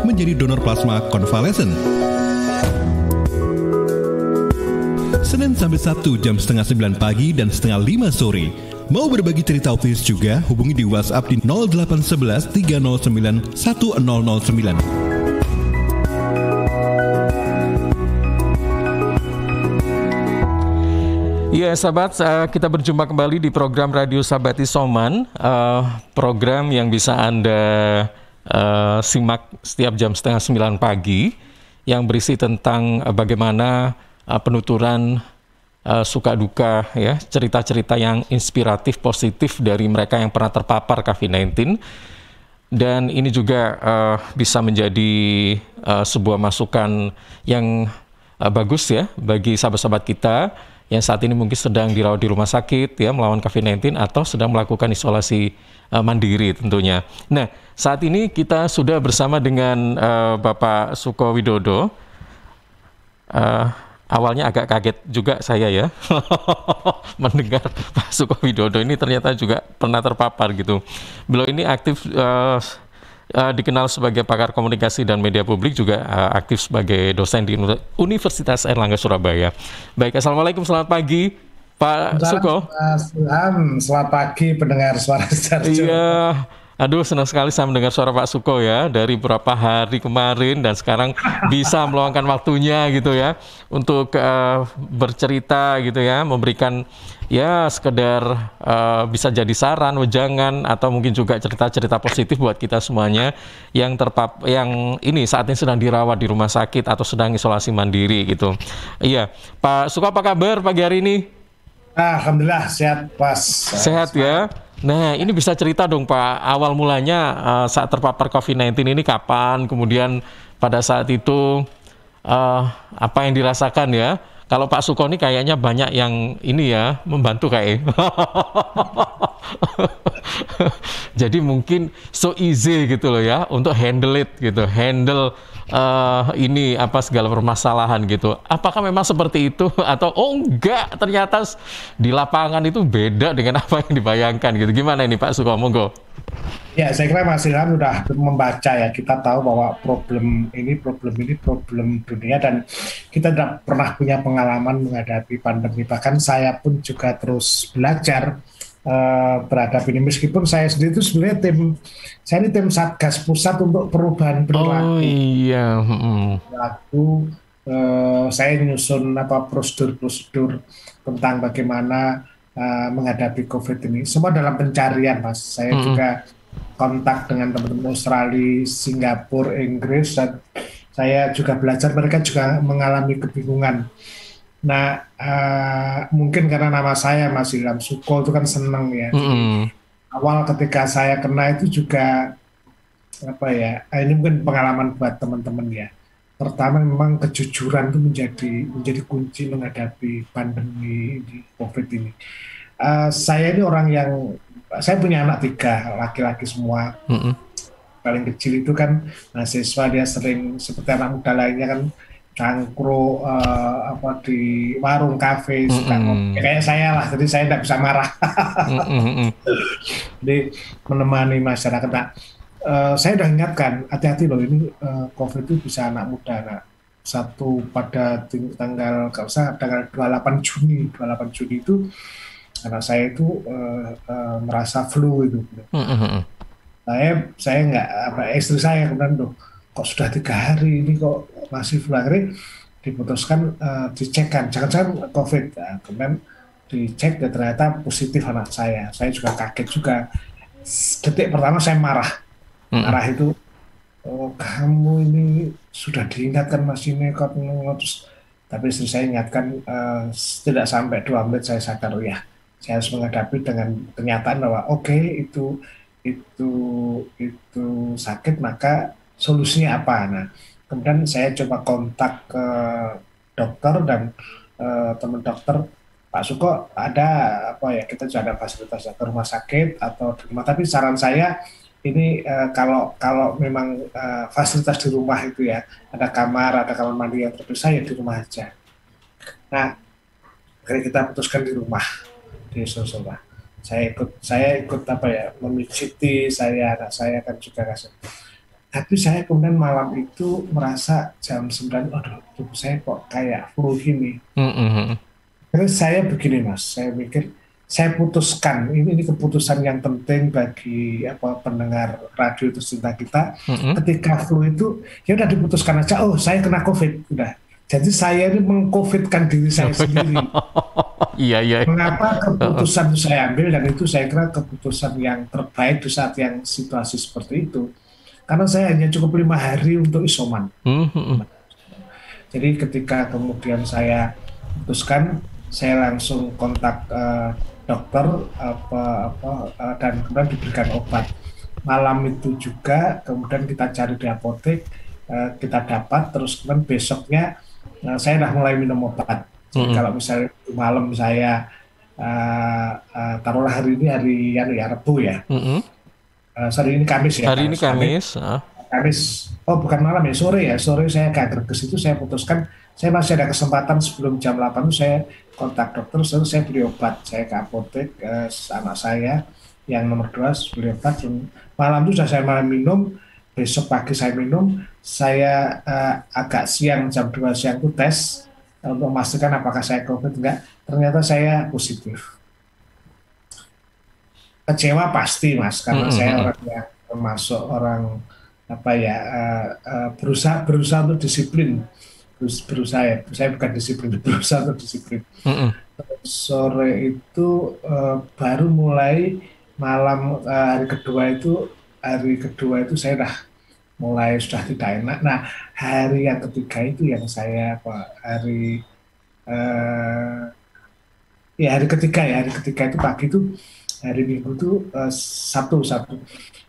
menjadi donor plasma konvalesen. Senin sampai Sabtu jam setengah 9 pagi dan setengah 5 sore. Mau berbagi cerita autis juga, hubungi di WhatsApp di 0811 309 1009. Ya sahabat, kita berjumpa kembali di program Radio Sahabat Isoman, program yang bisa Anda simak setiap jam setengah 9 pagi, yang berisi tentang bagaimana penuturan suka duka, ya, cerita-cerita yang inspiratif, positif dari mereka yang pernah terpapar COVID-19. Dan ini juga bisa menjadi sebuah masukan yang bagus ya bagi sahabat-sahabat kita yang saat ini mungkin sedang dirawat di rumah sakit ya melawan COVID-19 atau sedang melakukan isolasi mandiri tentunya. Nah, saat ini kita sudah bersama dengan Bapak Suko Widodo. Awalnya agak kaget juga saya ya mendengar Pak Suko Widodo ini ternyata juga pernah terpapar gitu. Beliau ini aktif dikenal sebagai pakar komunikasi dan media publik, juga aktif sebagai dosen di Universitas Airlangga Surabaya. Baik, Assalamualaikum, selamat pagi Pak Suko. Selamat pagi pendengar Suara Sidoarjo. Iya, aduh senang sekali saya mendengar suara Pak Suko ya dari beberapa hari kemarin dan sekarang bisa meluangkan waktunya gitu ya untuk bercerita gitu ya, memberikan ya sekedar bisa jadi saran, wejangan atau mungkin juga cerita-cerita positif buat kita semuanya yang yang ini saat ini sedang dirawat di rumah sakit atau sedang isolasi mandiri gitu. Iya, Pak Suko apa kabar pagi hari ini? Alhamdulillah sehat Pas. Sehat ya. Nah, ini bisa cerita dong Pak, awal mulanya saat terpapar COVID-19 ini kapan, kemudian pada saat itu apa yang dirasakan ya? Kalau Pak Suko ini kayaknya banyak yang ini ya, membantu kayak. Jadi mungkin so easy gitu loh ya, untuk handle it gitu, handle ini apa segala permasalahan gitu. Apakah memang seperti itu atau oh enggak, ternyata di lapangan itu beda dengan apa yang dibayangkan gitu. Gimana ini Pak Suko, monggo. Ya, saya kira Mas Ilham sudah membaca ya. Kita tahu bahwa problem problem dunia dan kita tidak pernah punya pengalaman menghadapi pandemi. Bahkan saya pun juga terus belajar berhadapi ini. Meskipun saya sendiri itu sebenarnya saya ini tim Satgas Pusat untuk perubahan perilaku. Oh iya. Perilaku, saya nyusun prosedur-prosedur tentang bagaimana menghadapi COVID ini. Semua dalam pencarian, Mas. Saya juga kontak dengan teman-teman Australia, Singapura, Inggris, dan saya juga belajar. Mereka juga mengalami kebingungan. Nah, mungkin karena nama saya Mas Ilham Suko itu kan senang ya. Jadi, awal ketika saya kena itu juga apa ya? Ini mungkin pengalaman buat teman-teman ya. Pertama, memang kejujuran itu menjadi kunci menghadapi pandemi di COVID ini. Saya ini orang yang saya punya anak 3, laki-laki semua. Paling kecil itu kan mahasiswa, dia sering seperti anak muda lainnya kan cangkruk di warung kafe, suka ngopi kayak saya lah, jadi saya tidak bisa marah. Jadi menemani masyarakat. Nah, saya sudah ingatkan, hati-hati loh, ini COVID itu bisa anak muda. Nah, pada tanggal 28 Juni itu anak saya itu merasa flu itu. Saya nggak istri saya kemudian kok sudah 3 hari ini kok masih flu. Akhirnya diputuskan dicekkan, jangan-jangan COVID. Nah, kemudian dicek dan ternyata positif anak saya. Saya juga kaget juga. Detik pertama saya marah itu, oh kamu ini sudah diingatkan masih nekat terus. Tapi istri saya ingatkan, tidak sampai 2 menit saya sadar, oh ya, saya harus menghadapi dengan kenyataan bahwa oke, itu sakit, maka solusinya apa. Nah, kemudian saya coba kontak ke dokter dan teman dokter, Pak Suko ada kita juga ada fasilitas ke rumah sakit atau di rumah. Tapi saran saya ini kalau memang fasilitas di rumah itu ya, ada kamar mandi yang terpisah, ya di rumah aja. Nah, akhirnya kita putuskan di rumah. Di Solo. Saya ikut memijiti, anak saya kan juga kasih. Tapi saya kemudian malam itu merasa jam 9, aduh, tubuh saya kok kayak flu gini. Mm-mm. Terus saya begini Mas, saya mikir, saya putuskan, ini keputusan yang penting bagi pendengar radio tercinta kita, Mm-mm. ketika flu itu, ya udah diputuskan aja, oh saya kena COVID, udah. Jadi saya ini meng-COVID-kan diri saya sendiri. Iya, iya. Mengapa keputusan itu saya ambil, dan itu saya kira keputusan yang terbaik di saat yang situasi seperti itu. Karena saya hanya cukup 5 hari untuk isoman. Mm-mm. Jadi ketika kemudian saya putuskan, saya langsung kontak dokter dan kemudian diberikan obat. Malam itu juga kemudian kita cari di apotek, kita dapat, terus kemudian besoknya saya udah mulai minum obat. Jadi Mm-mm. kalau misalnya malam saya taruhlah hari ini hari Rabu ya. Mm-mm. Sorry, ini Kamis ya. Hari ini Kamis. Kamis, oh bukan malam ya, sore ya, sore saya agak greges itu, saya putuskan, saya masih ada kesempatan sebelum jam 8 itu saya kontak dokter, lalu saya beli obat, saya ke apotek, anak saya yang nomor 2 beli obat, malam itu sudah saya malam minum, besok pagi saya minum, saya agak siang, jam 2 siang itu tes, untuk memastikan apakah saya COVID enggak, ternyata saya positif. Kecewa pasti Mas, karena saya Mm-mm. orang yang termasuk orang berusaha untuk disiplin, berusaha ya, saya bukan disiplin, berusaha untuk disiplin. Mm-mm. Sore itu baru mulai malam, hari kedua itu saya sudah tidak enak. Nah, hari yang ketiga itu yang saya eh, hari ketiga itu pagi itu, hari Minggu itu, Sabtu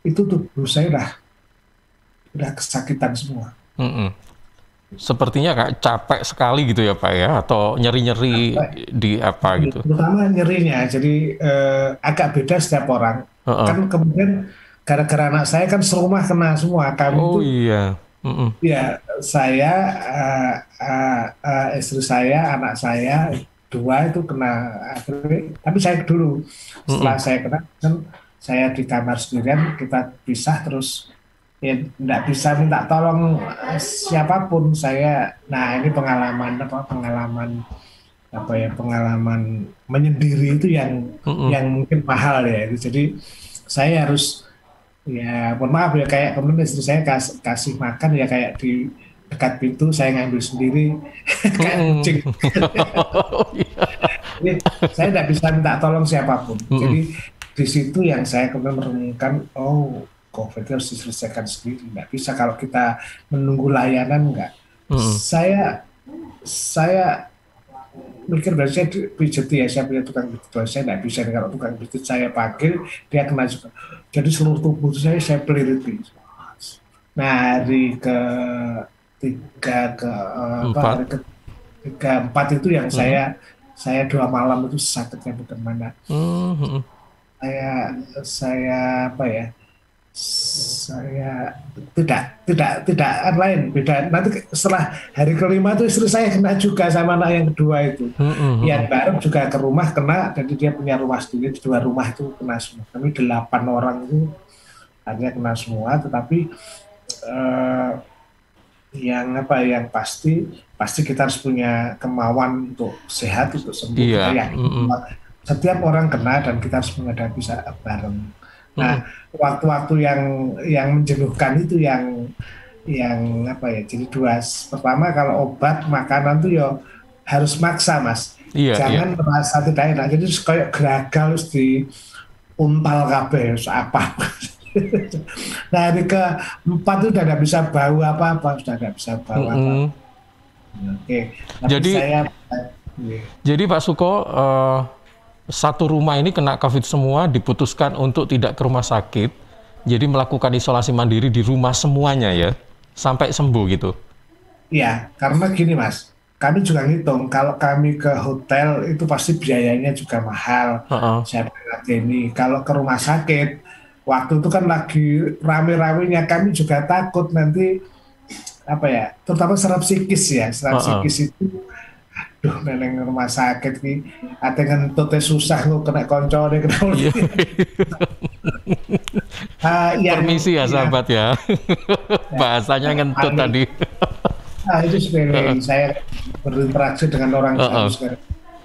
itu tubuh saya udah kesakitan semua. Mm-mm. Sepertinya kayak capek sekali gitu ya Pak ya, atau nyeri-nyeri di apa gitu. Terutama nyerinya, jadi agak beda setiap orang. Heeh. Kan kemudian gara-gara anak saya kan serumah kena semua. Kami Oh itu, iya. Mm-mm. ya saya, istri saya, anak saya, 2 itu kena. Tapi saya dulu, setelah Mm-mm. saya kena, kan saya di kamar sendirian, kita pisah terus. Ya nggak bisa minta tolong siapapun saya. Nah ini pengalaman menyendiri itu Mm-mm. yang mungkin mahal ya itu. Jadi saya harus, ya mohon maaf ya, kayak kemudian istri saya kasih makan ya kayak di dekat pintu saya ngambil sendiri kayak Mm-mm. kucing. Oh iya. Jadi saya tidak bisa minta tolong siapapun. Mm-mm. Jadi di situ yang saya kemudian merenungkan, oh COVID harus diselesaikan sendiri. Nggak bisa kalau kita menunggu layanan, nggak. Mm-mm. Saya mikir, berarti saya pijeti ya, saya punya tukang pijit, saya nggak bisa nih, kalau tukang pijit saya panggil, dia kena juga. Jadi seluruh tubuh saya peliriti. Nah hari Empat. ketiga, 4 itu yang Mm-mm. saya 2 malam itu sakitnya bukan mana. Mm-mm. Saya apa ya? Saya tidak lain beda. Nanti setelah hari kelima itu istri saya kena juga sama anak yang kedua itu. Yang Mm-mm. baru juga ke rumah kena, jadi dia punya rumah sendiri, di 2 rumah itu kena semua. Kami 8 orang itu hanya kena semua, tetapi eh, yang pasti kita harus punya kemauan untuk sehat, untuk sembuh. Kita Iya. yakin Mm-mm. bahwa setiap orang kena dan kita harus menghadapi bareng. Mm-mm. Nah, waktu-waktu yang menjenuhkan itu yang apa ya? Jadi 2. Pertama, kalau obat, makanan tuh ya harus maksa, Mas. Iya, iya. Jangan merasa tidak enak. Jadi kayak gagal terus di untal kabeh apa. Nah, hari ke-4 itu udah nggak bisa bau apa-apa, sudah nggak bisa bau apa. Mm-mm. Oke, tapi Jadi saya Pak Suko, satu rumah ini kena COVID semua, diputuskan untuk tidak ke rumah sakit, jadi melakukan isolasi mandiri di rumah semuanya ya, sampai sembuh gitu. ya, karena gini Mas, kami juga ngitung kalau kami ke hotel itu pasti biayanya juga mahal. Heeh. Saya ini kalau ke rumah sakit, waktu itu kan lagi rame-ramenya, kami juga takut nanti apa ya, terutama secara psikis ya, secara Heeh. psikis itu, aduh neneng rumah sakit ki, ate ngentutnya susah, lu kena koncone kena Iya. Permisi ya sahabat ya. Bahasanya ngentut tadi. Itu sepele. Saya berinteraksi dengan orang baru sekarang.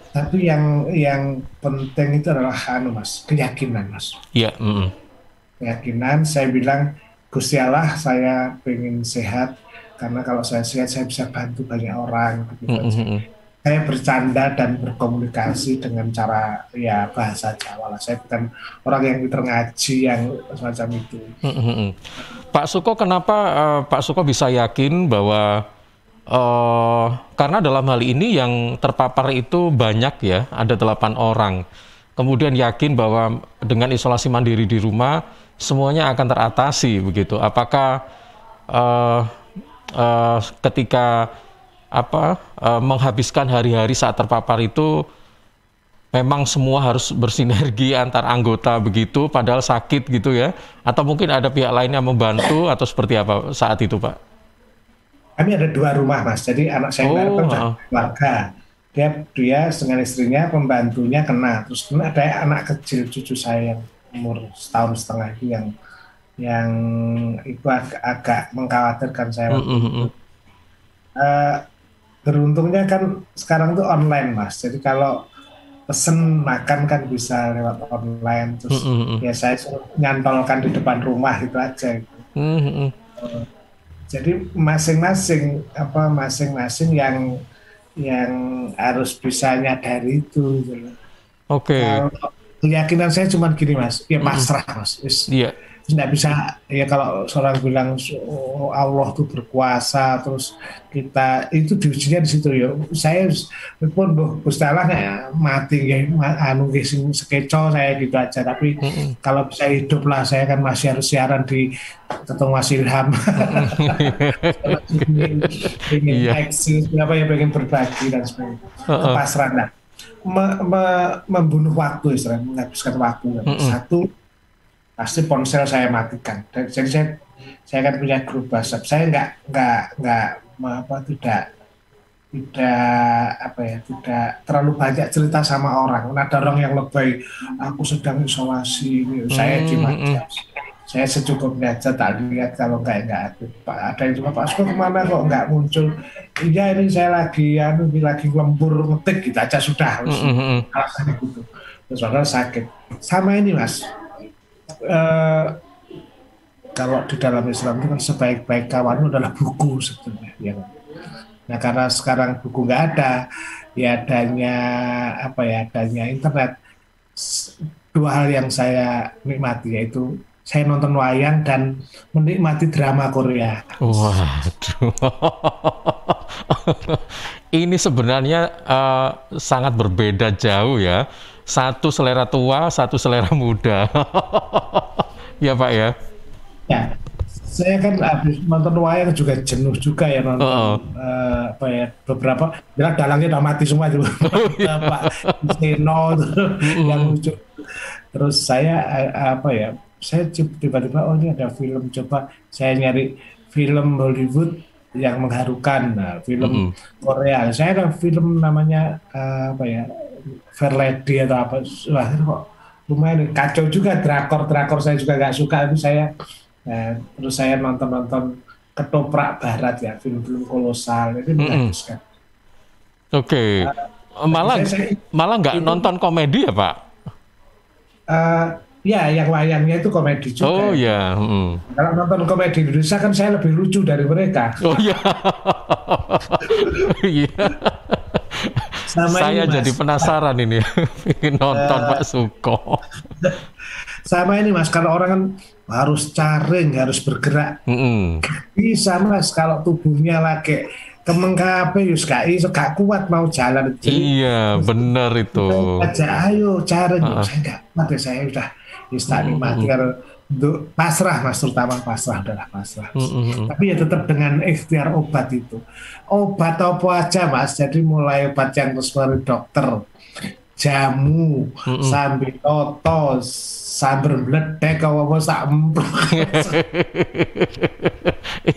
Tapi yang penting itu adalah Mas, keyakinan Mas. Iya. Keyakinan. Saya bilang Gusti Allah, saya pengen sehat karena kalau saya sehat saya bisa bantu banyak orang. Saya bercanda dan berkomunikasi dengan cara ya bahasa Jawa lah. Saya bukan orang yang pintar ngaji yang semacam itu. Pak Suko, kenapa Pak Suko bisa yakin bahwa karena dalam hal ini yang terpapar itu banyak ya, ada 8 orang. Kemudian yakin bahwa dengan isolasi mandiri di rumah semuanya akan teratasi begitu. Apakah ketika menghabiskan hari-hari saat terpapar itu memang semua harus bersinergi antar anggota begitu, padahal sakit gitu ya? Atau mungkin ada pihak lain yang membantu atau seperti apa saat itu, Pak? Kami ada 2 rumah, Mas. Jadi anak saya sudah keluarga. Dia dengan istrinya, pembantunya kena. Terus ada anak kecil cucu saya yang umur 1,5 tahun itu yang itu agak mengkhawatirkan saya. Beruntungnya kan sekarang tuh online Mas, jadi kalau pesen makan kan bisa lewat online, terus ya saya suruh nyantolkan di depan rumah itu aja. Jadi masing-masing yang harus bisa nyadari itu. Kalau keyakinan saya cuma gini Mas, ya pasrah Mas. Tidak bisa ya kalau seorang bilang Allah tuh berkuasa, terus kita itu diujinya di situ ya. Saya pun Gusti Allah mati ya sekeco saya gitu aja, tapi kalau bisa hidup lah saya kan masih harus siaran di ketemu Mas Ilham. Ingin eksis apa ya, pengen berbagi dan sebagainya. Pasrah lah. Membunuh waktu istilahnya, menghabiskan waktu. Satu, pasti ponsel saya matikan. Jadi saya kan punya grup WhatsApp. Saya tidak terlalu banyak cerita sama orang. Ada orang yang lebay, aku sedang isolasi. Saya gimana? Saya secukupnya aja, tak lihat kalau enggak ada yang cuma Pak Suko kemana kok enggak muncul? Iya ini saya lagi lembur ngetik gitu aja sudah. Alasannya gitu. Terus orang sakit. Sama ini Mas. Kalau di dalam Islam itu kan sebaik-baik kawan adalah buku sebetulnya ya. Nah karena sekarang buku nggak ada, ya adanya internet. 2 hal yang saya nikmati yaitu saya nonton wayang dan menikmati drama Korea. Waduh, ini sebenarnya sangat berbeda jauh ya. Satu selera tua, satu selera muda. Ya Pak ya? Ya, saya kan habis nonton wayang juga jenuh juga ya nonton beberapa bilang dalangnya udah mati semua juga. Pak Seno yang lucu. Terus saya saya tiba-tiba ini ada film, coba saya nyari film Hollywood yang mengharukan, film Korea. Saya ada film namanya Fair Lady atau apa, wah kok lumayan kacau juga, drakor saya juga nggak suka, tapi terus saya nonton ketoprak barat ya, film-film kolosal itu menghabiskan. Malah nggak nonton komedi ya Pak? Ya yang wayangnya itu komedi juga. Kalau nonton komedi Indonesia kan saya lebih lucu dari mereka. Saya ini, jadi penasaran ini, ingin nonton Pak Suko. Sama ini Mas, kalau orang kan harus caring, harus bergerak. Bisa Mas, kalau tubuhnya lagi kemengkape, gak kuat mau jalan. Iya, benar itu. Ayo caring, saya nggak kuat ya, saya udah nikmati pasrah Mas, terutama pasrah. Tapi ya tetap dengan ikhtiar obat itu. Obat apa aja Mas, jadi mulai obat yang terus dari dokter, jamu, sambil toto, sambil bledek, apa sak emplok.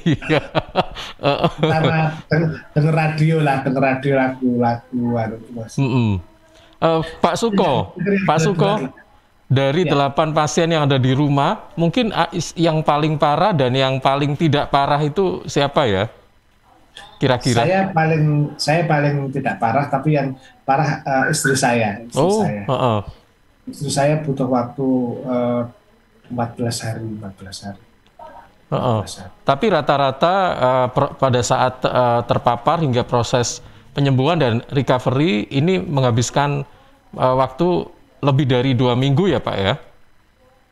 Iya. Sama denger radio lagu-lagu Mas. Pak Suko, dari 8 pasien yang ada di rumah, mungkin yang paling parah dan yang paling tidak parah itu siapa ya? Kira-kira? Saya paling tidak parah, tapi yang parah istri saya. Istri saya butuh waktu 14 hari. 14 hari. Tapi rata-rata pada saat terpapar hingga proses penyembuhan dan recovery ini menghabiskan waktu lebih dari 2 minggu ya Pak ya?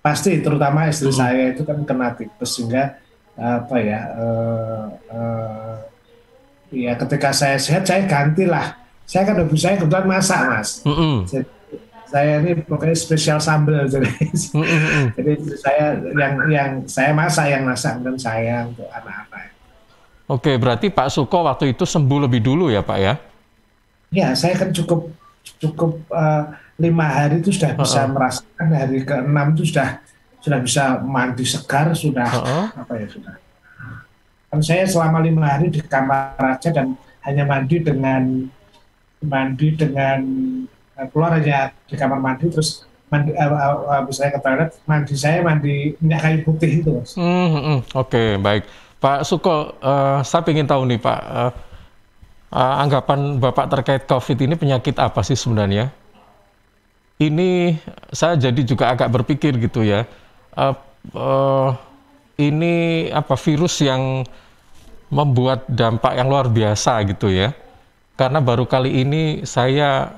Pasti, terutama istri saya itu kan kena tipes, sehingga ya ketika saya sehat saya gantilah. Saya kan hobi saya kebetulan masak, Mas. Jadi, saya ini pokoknya spesial sambal, jadi saya yang saya masak, yang masak dan saya untuk anak-anak. Oke, berarti Pak Suko waktu itu sembuh lebih dulu ya Pak ya? Ya, saya kan cukup 5 hari itu sudah bisa merasakan, hari ke-6 itu sudah bisa mandi segar, sudah sudah. Kan saya selama 5 hari di kamar aja dan hanya mandi dengan keluar aja di kamar mandi, terus mandi saya ke toilet, mandi minyak kayu putih itu, Mas. Oke, baik. Pak Suko, saya ingin tahu nih Pak, anggapan Bapak terkait COVID ini penyakit apa sih sebenarnya? Ini saya jadi juga agak berpikir gitu ya, ini virus yang membuat dampak yang luar biasa gitu ya. Karena baru kali ini saya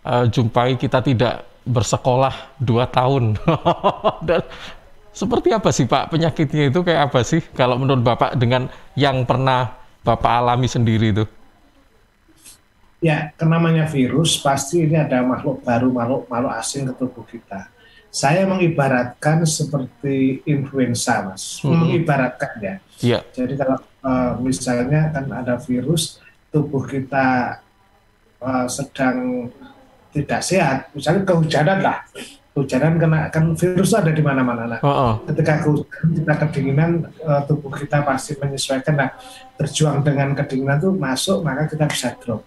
jumpai kita tidak bersekolah 2 tahun. Dan seperti apa sih Pak penyakitnya itu, kayak apa sih kalau menurut Bapak dengan yang pernah Bapak alami sendiri itu? Ya, namanya virus pasti ini ada makhluk baru, makhluk asing ke tubuh kita. Saya mengibaratkan seperti influenza, Mas. Mengibaratkan ya. Yeah. Jadi kalau misalnya kan ada virus, tubuh kita sedang tidak sehat, misalnya kehujanan lah. Hujanan kan virus ada di mana-mana. Nah, ketika kita kedinginan, tubuh kita pasti menyesuaikan. Nah, berjuang dengan kedinginan itu masuk, maka kita bisa drop.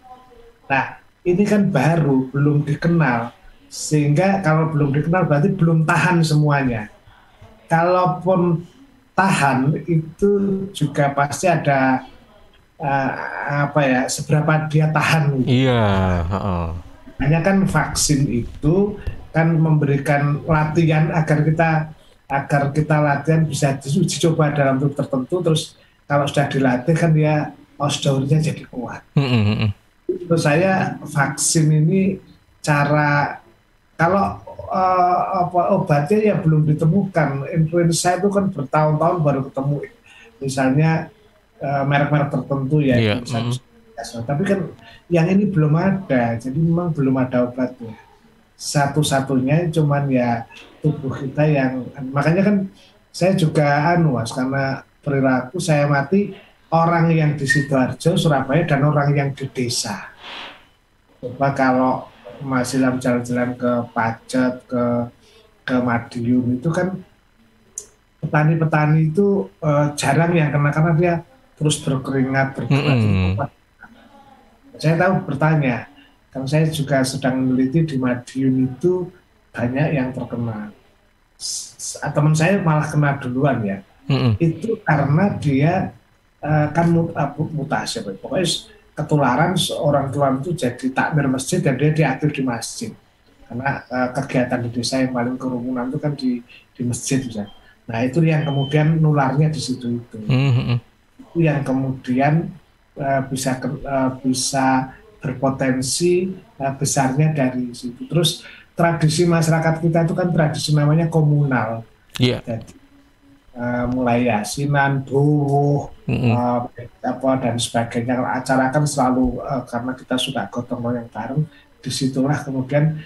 Nah, ini kan baru, belum dikenal, sehingga kalau belum dikenal berarti belum tahan semuanya. Kalaupun tahan, itu juga pasti ada seberapa dia tahan. Iya. Hanya kan vaksin itu kan memberikan latihan agar kita latihan bisa dicoba dalam tubuh tertentu, terus kalau sudah dilatih kan dia outdoor-nya jadi kuat. Menurut saya vaksin ini kalau obatnya ya belum ditemukan. Influenza itu kan bertahun-tahun baru ketemu, misalnya merek-merek tertentu ya. Tapi kan yang ini belum ada, jadi memang belum ada obatnya. Satu-satunya cuman ya tubuh kita yang, makanya kan saya juga Mas, karena perilaku saya mati orang yang di Sidoarjo, Surabaya, dan orang yang di desa. Coba kalau masih dalam jalan-jalan ke Pacet, ke Madiun, itu kan petani-petani itu jarang yang kena, karena dia terus berkeringat. Saya tahu, bertanya, kan saya juga sedang meneliti di Madiun itu banyak yang terkena. Teman saya malah kena duluan ya. Itu karena dia kan mutasi, pokoknya ketularan orang tua itu jadi takmir masjid dan dia diatur di masjid, karena kegiatan di desa yang paling kerumunan itu kan di masjid misalnya. Nah, itu yang kemudian nularnya di situ itu yang kemudian bisa berpotensi besarnya dari situ. Terus tradisi masyarakat kita itu kan tradisi namanya komunal. Jadi mulai yasinan, buruh, dan sebagainya. Acara kan selalu karena kita suka gotong royong bareng, disitulah kemudian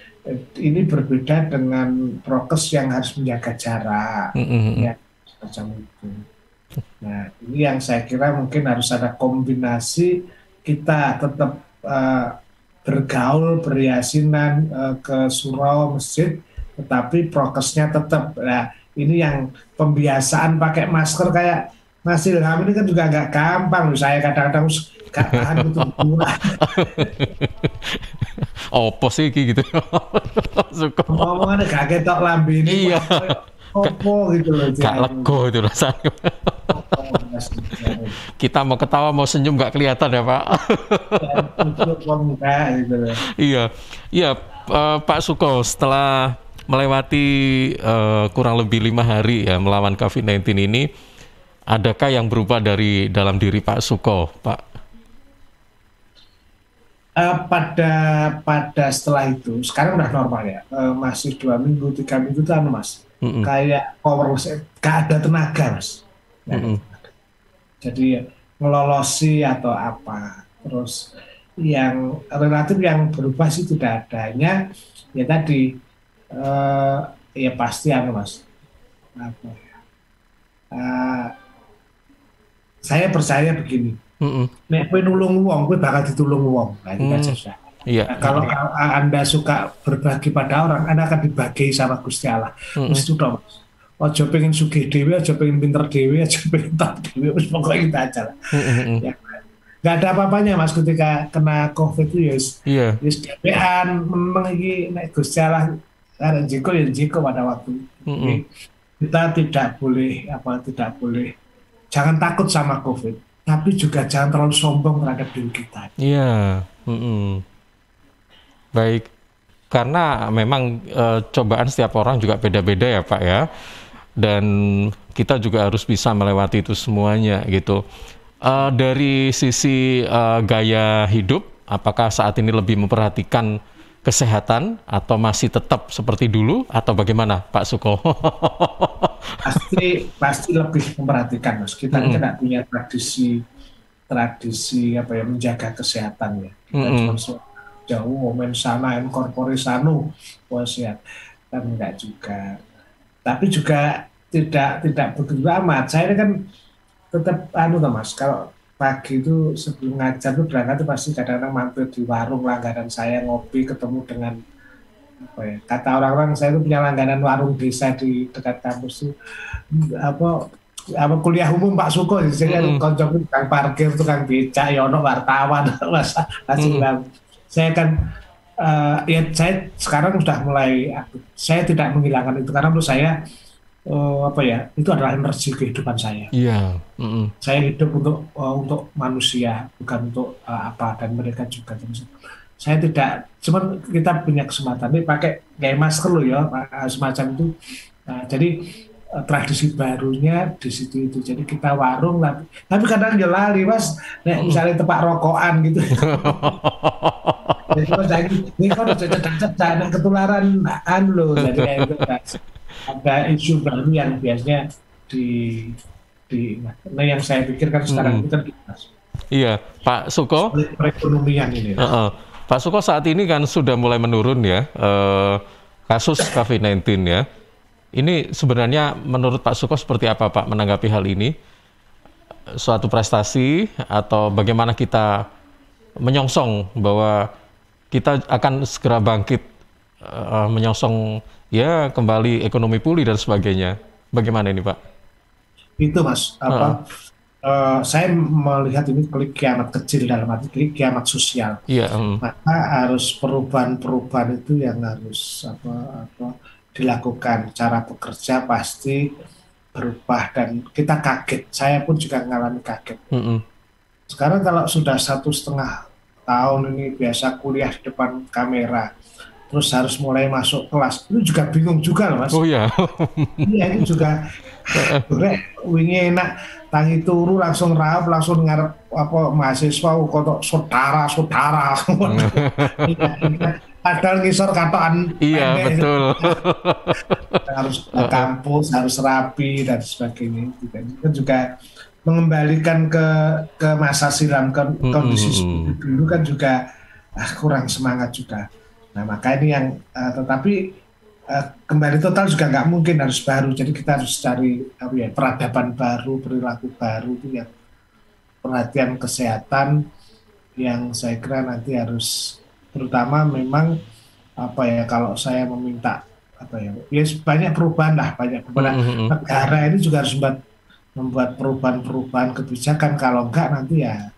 ini berbeda dengan prokes yang harus menjaga jarak, ya macam itu. Nah, ini yang saya kira mungkin harus ada kombinasi, kita tetap bergaul, beryasinan ke surau, masjid, tetapi prokesnya tetap. Nah, ini yang pembiasaan pakai masker kayak Mas Ilham ini kan juga agak gampang. Saya kadang-kadang gak tahan untuk buah. opo sih iki gitu. Suko. Ngomongannya gak ketok lambe ini. Iya. Opo gitu loh. Gak lego itu rasanya. Kita mau ketawa mau senyum gak kelihatan ya Pak. Iya, iya Pak Suko, setelah melewati kurang lebih 5 hari ya melawan COVID-19 ini, adakah yang berubah dari dalam diri Pak Suko, Pak? Pada setelah itu, sekarang udah normal ya, masih 2 minggu, 3 minggu itu Mas, kayak powerless, gak ada tenaga Mas. Jadi ngelolosi atau apa, terus yang relatif yang berubah sih tidak adanya, ya tadi ya pasti Mas, apa ya, saya percaya begini, nek kowe nulung wong, kowe bakal ditulung wong, nah itu aja sudah. Nah, kalau Anda suka berbagi pada orang, Anda akan dibagi sama Gusti Allah, mesti udah Mas. Ojo pengen sugih dewe, ojo pengen pinter dewe, ojo pengen top dewe, pokoknya kita aja lah. Ya, gak ada apa-apanya Mas ketika kena COVID itu ya, dewean meneng iki nek Gusti Allah arek jiko ya jiko pada waktu. Kita tidak boleh jangan takut sama COVID, tapi juga jangan terlalu sombong terhadap diri kita. Iya. Baik. Karena memang cobaan setiap orang juga beda-beda ya Pak ya. Dan kita juga harus bisa melewati itu semuanya gitu. Dari sisi gaya hidup, apakah saat ini lebih memperhatikan kesehatan atau masih tetap seperti dulu atau bagaimana Pak Suko? Pasti lebih memperhatikan Mas. Kita tidak punya tradisi apa ya, menjaga kesehatan ya. Kita cuma jauh men sana incorpore sanu sehat kan enggak juga. Tapi juga tidak begitu amat. Saya kan tetap Mas, kalau pagi itu sebelum ngajar tuh berangkat tuh pasti kadang-kadang mampir di warung langganan saya, ngopi, ketemu dengan apa ya, kata orang-orang saya itu punya langganan warung desa di dekat kampus tuh apa kuliah umum Pak Suko, jadi konco tukang parkir, tukang becak, ya ono wartawan, Mas. Saya kan ya saya sekarang sudah mulai aktif. Saya tidak menghilangkan itu karena menurut saya apa ya, itu adalah energi kehidupan saya. Iya. Saya hidup untuk manusia, bukan untuk apa, dan mereka juga. Saya tidak, cuman kita punya kesempatan ini pakai kayak masker loh ya, semacam itu. Nah, jadi tradisi barunya di situ itu. Jadi kita warung tapi kadang ya lali Mas, misalnya tempat rokokan gitu. Ini kan jangan ketularan loh. Jadi itu ada isu baru yang biasanya yang saya pikirkan sekarang itu kan iya Pak Suko, perekonomian ini. Pak Suko, saat ini kan sudah mulai menurun ya kasus COVID-19 ya. Ini sebenarnya menurut Pak Suko seperti apa Pak menanggapi hal ini? Suatu prestasi atau bagaimana kita menyongsong bahwa kita akan segera bangkit, menyongsong ya kembali ekonomi pulih dan sebagainya. Bagaimana ini Pak? Itu Mas, saya melihat ini kiamat kecil dalam arti kiamat sosial. Maka harus perubahan itu yang harus dilakukan. Cara bekerja pasti berubah dan kita kaget. Saya pun juga mengalami kaget. Sekarang kalau sudah 1,5 tahun ini biasa kuliah di depan kamera, terus harus mulai masuk kelas, itu juga bingung juga loh Mas. Oh iya. Iya itu juga. Wingi enak tangi turu langsung raup langsung ngarep apa mahasiswa kok saudara. Padahal ngisor katokan. Iya betul. Harus ke kampus, harus rapi dan sebagainya. Itu juga mengembalikan ke masa silam, ke kondisi dulu kan juga kurang semangat juga. Nah maka ini yang tetapi kembali total juga nggak mungkin, harus baru. Jadi kita harus cari peradaban baru, perilaku baru itu yang perhatian kesehatan yang saya kira nanti harus terutama memang kalau saya meminta banyak perubahan lah, negara ini juga harus membuat perubahan kebijakan. Kalau enggak nanti ya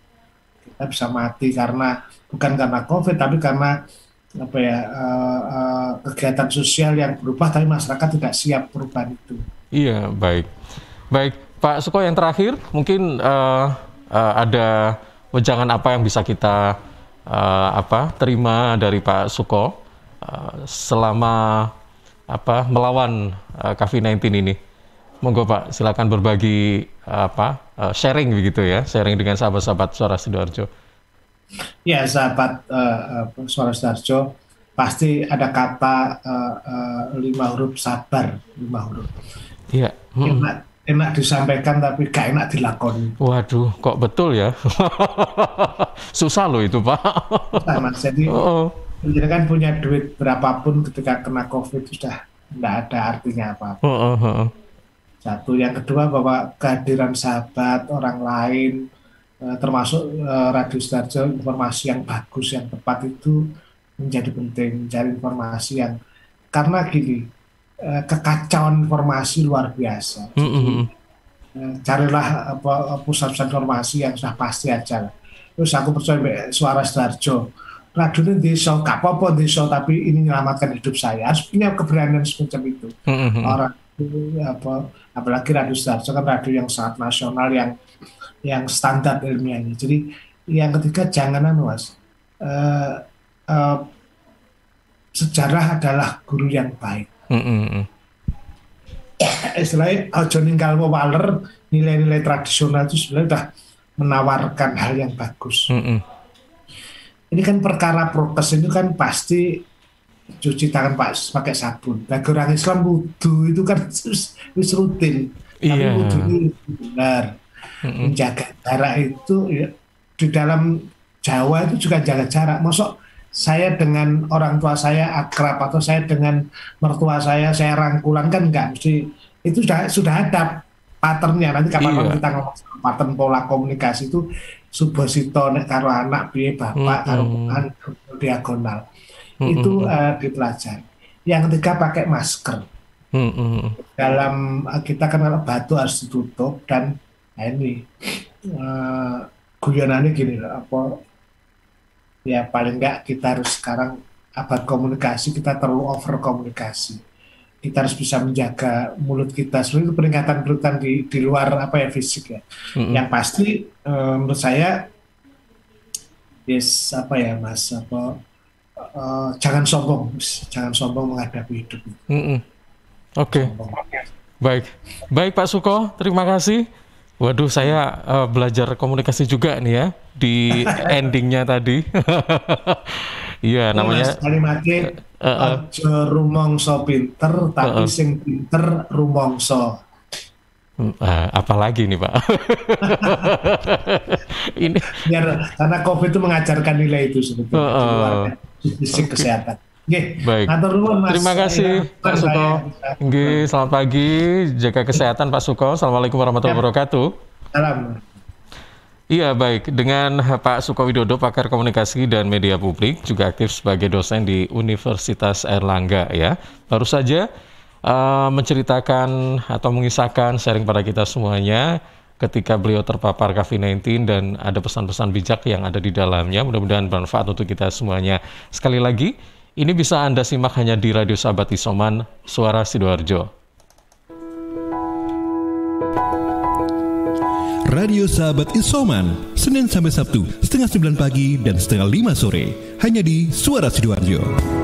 kita bisa mati bukan karena COVID tapi karena kegiatan sosial yang berubah, tapi masyarakat tidak siap perubahan itu. Iya, baik. Pak Suko, yang terakhir mungkin ada wejangan apa yang bisa kita terima dari Pak Suko selama melawan COVID-19 ini. Monggo Pak, silakan berbagi sharing begitu ya, sharing dengan sahabat-sahabat Suara Sidoarjo. Ya, sahabat Suara Sidoarjo, pasti ada kata 5 huruf sabar, 5 huruf. Iya. Enak disampaikan tapi gak enak dilakoni. Waduh, kok betul ya? Susah loh itu, Pak. Nah, Mas, jadi kita kan punya duit berapapun ketika kena COVID sudah tidak ada artinya apa-apa. Satu, yang kedua bahwa kehadiran sahabat, orang lain, termasuk Radio Sidoarjo, informasi yang bagus, yang tepat itu menjadi penting. Mencari informasi yang, karena gini, kekacauan informasi luar biasa. Carilah pusat-pusat informasi yang sudah pasti aja. Terus aku percaya Suara Sidoarjo, radio ini desa, gak apa-apa desa, tapi ini menyelamatkan hidup saya. Harus punya keberanian semacam itu. Orang apalagi Radio Sidoarjo kan radio yang sangat nasional, yang standar ilmiahnya. Jadi yang ketiga, jangan Mas, sejarah adalah guru yang baik. Istilahnya ojo ninggal waler, nilai-nilai tradisional itu sebenarnya sudah menawarkan hal yang bagus. Ini kan perkara prokes itu kan pasti cuci tangan pakai sabun. Bagi orang Islam wudu itu kan wis rutin. Tapi wudu ini benar. Menjaga jarak itu ya, di dalam Jawa itu juga jaga jarak. Maksud saya dengan orang tua saya akrab, atau saya dengan mertua saya rangkulan, kan enggak mesti. Itu sudah ada patternnya. Nanti kapan kita ngomong pattern pola komunikasi itu, subosito nek karo anak, piye bapak karo anak, diagonal. Itu dipelajari. Yang ketiga, pakai masker. Dalam kita kan kalau batu harus ditutup, dan ini guyonannya gini, ya paling enggak kita harus sekarang abad komunikasi, kita terlalu over komunikasi. Kita harus bisa menjaga mulut kita. Sebenarnya itu peringatan di luar fisik ya. Yang pasti menurut saya Mas, jangan sombong menghadapi hidup. Oke. Baik Pak Suko, terima kasih. Waduh, saya belajar komunikasi juga nih ya di endingnya tadi. Iya, namanya kalimatnya aja rumangsa pinter, tapi sing pinter rumangsa. Apalagi nih Pak? Ini karena COVID itu mengajarkan nilai itu sebetulnya di fisik kesehatan. Baik. Terima kasih Pak Suko. Selamat pagi, jaga kesehatan Pak Suko. Assalamualaikum warahmatullahi wabarakatuh. Salam. Iya, baik. Dengan Pak Suko Widodo, pakar komunikasi dan media publik, juga aktif sebagai dosen di Universitas Airlangga ya. Baru saja menceritakan atau mengisahkan sharing pada kita semuanya ketika beliau terpapar COVID-19, dan ada pesan-pesan bijak yang ada di dalamnya. Mudah-mudahan bermanfaat untuk kita semuanya. Sekali lagi, ini bisa Anda simak hanya di Radio Sahabat Isoman, Suara Sidoarjo. Radio Sahabat Isoman, Senin sampai Sabtu, 8:30 pagi dan 8:30 sore. Hanya di Suara Sidoarjo.